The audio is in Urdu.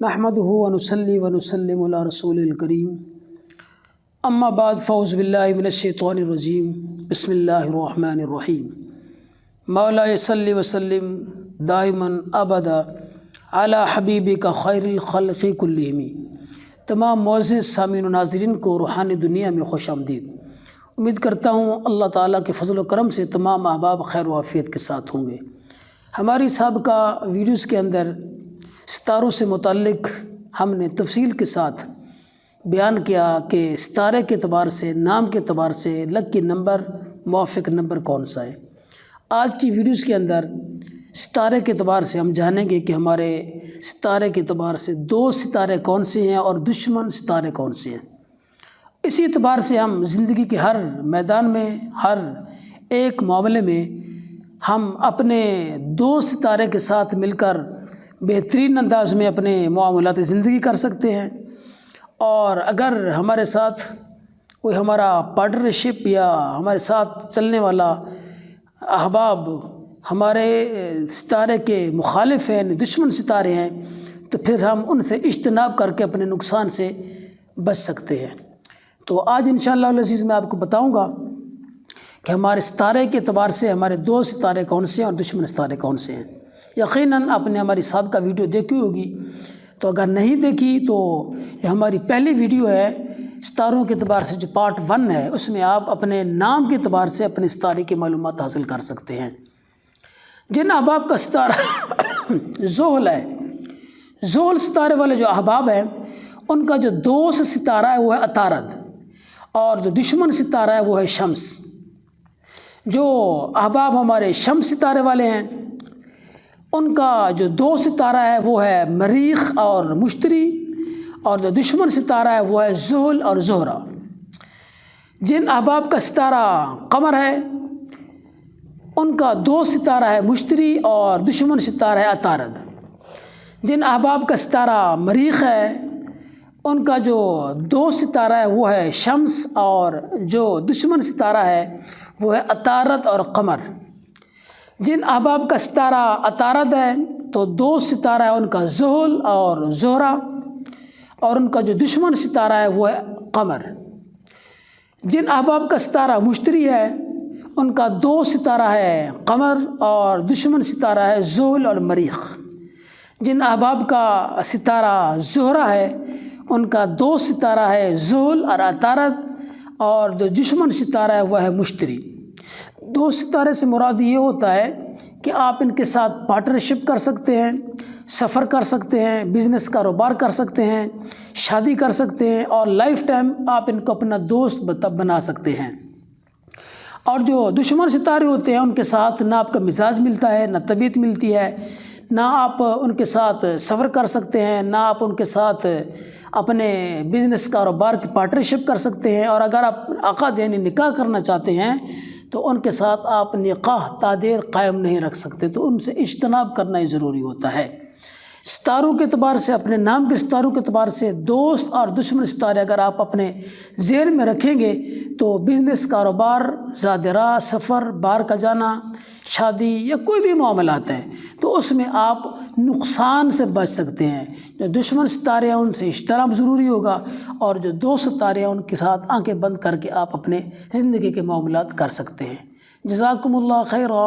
نحمده ونصلي ونسلم على رسول الكريم اما بعد فاعوذ باللہ من الشیطان الرجیم بسم اللہ الرحمن الرحیم مولا صلی وسلم دائما ابدا علی حبیبک خیر الخلق کلہم۔ تمام معزز سامعین و ناظرین کو روحانی دنیا میں خوش آمدید۔ امید کرتا ہوں اللہ تعالیٰ کے فضل و کرم سے تمام احباب خیر و عافیت کے ساتھ ہوں گے۔ ہماری سابقہ ویڈیوز کے اندر ستاروں سے متعلق ہم نے تفصیل کے ساتھ بیان کیا کہ ستارے کے اعتبار سے، نام کے اعتبار سے لکی نمبر، موافق نمبر کون سا ہے۔ آج کی ویڈیوز کے اندر ستارے کے اعتبار سے ہم جانیں گے کہ ہمارے ستارے کے اعتبار سے دوست ستارے کون سے ہیں اور دشمن ستارے کون سے ہیں۔ اسی اعتبار سے ہم زندگی کے ہر میدان میں، ہر ایک معاملے میں ہم اپنے دوست ستارے کے ساتھ مل کر بہترین انداز میں اپنے معاملات زندگی کر سکتے ہیں۔ اور اگر ہمارے ساتھ کوئی ہمارا پارٹنرشپ یا ہمارے ساتھ چلنے والا احباب ہمارے ستارے کے مخالف ہیں، دشمن ستارے ہیں، تو پھر ہم ان سے اجتناب کر کے اپنے نقصان سے بچ سکتے ہیں۔ تو آج انشاءاللہ العزیز میں آپ کو بتاؤں گا کہ ہمارے ستارے کے اعتبار سے ہمارے دو ستارے کون سے ہیں اور دشمن ستارے کون سے ہیں۔ یقیناً آپ نے ہماری سابقہ ویڈیو دیکھی ہوگی، تو اگر نہیں دیکھی تو یہ ہماری پہلی ویڈیو ہے ستاروں کے اعتبار سے، جو پارٹ 1 ہے، اس میں آپ اپنے نام کے اعتبار سے اپنے ستارے کی معلومات حاصل کر سکتے ہیں۔ جن احباب کا ستارہ زحل ہے، زحل ستارے والے جو احباب ہیں، ان کا جو دوست ستارہ ہے وہ ہے عطارد، اور جو دشمن ستارہ ہے وہ ہے شمس۔ جو احباب ہمارے شمس ستارے والے ہیں، ان کا جو دوست ستارہ ہے وہ ہے مریخ اور مشتری، اور جو دشمن ستارہ ہے وہ ہے زحل اور زہرہ۔ جن احباب کا ستارہ قمر ہے، ان کا دوست ستارہ ہے مشتری اور دشمن ستارہ ہے عطارد۔ جن احباب کا ستارہ مریخ ہے، ان کا جو دوست ستارہ ہے وہ ہے شمس، اور جو دشمن ستارہ ہے وہ ہے عطارد اور قمر۔ جن احباب کا ستارہ عطارد ہے تو دوست ستارہ ہے ان کا زحل اور زہرہ، اور ان کا جو دشمن ستارہ ہے وہ ہے قمر۔ جن احباب کا ستارہ مشتری ہے، ان کا دوست ستارہ ہے قمر اور دشمن ستارہ ہے زحل اور مریخ۔ جن احباب کا ستارہ زہرہ ہے، ان کا دوست ستارہ ہے زحل اور عطارد، اور جو دشمن ستارہ ہے وہ ہے مشتری۔ دوست ستارے سے مراد یہ ہوتا ہے کہ آپ ان کے ساتھ پارٹنرشپ کر سکتے ہیں، سفر کر سکتے ہیں، بزنس کاروبار کر سکتے ہیں، شادی کر سکتے ہیں، اور لائف ٹائم آپ ان کو اپنا دوست بنا سکتے ہیں۔ اور جو دشمن ستارے ہوتے ہیں، ان کے ساتھ نہ آپ کا مزاج ملتا ہے، نہ طبیعت ملتی ہے، نہ آپ ان کے ساتھ سفر کر سکتے ہیں، نہ آپ ان کے ساتھ اپنے بزنس کاروبار کی پارٹنرشپ کر سکتے ہیں، اور اگر آپ عقد یعنی نکاح کرنا چاہتے ہیں تو ان کے ساتھ آپ نکاح تعدیر قائم نہیں رکھ سکتے، تو ان سے اجتناب کرنا ہی ضروری ہوتا ہے۔ ستاروں کے اعتبار سے، اپنے نام کے ستاروں کے اعتبار سے دوست اور دشمن ستارے اگر آپ اپنے ذہن میں رکھیں گے تو بزنس، کاروبار، زیادہ راہ، سفر، باہر کا جانا، شادی یا کوئی بھی معاملات ہیں، تو اس میں آپ نقصان سے بچ سکتے ہیں۔ جو دشمن ستارے ہیں ان سے اجتناب ضروری ہوگا، اور جو دوست ستارے ہیں ان کے ساتھ آنکھیں بند کر کے آپ اپنے زندگی کے معاملات کر سکتے ہیں۔ جزاکم اللہ خیرا۔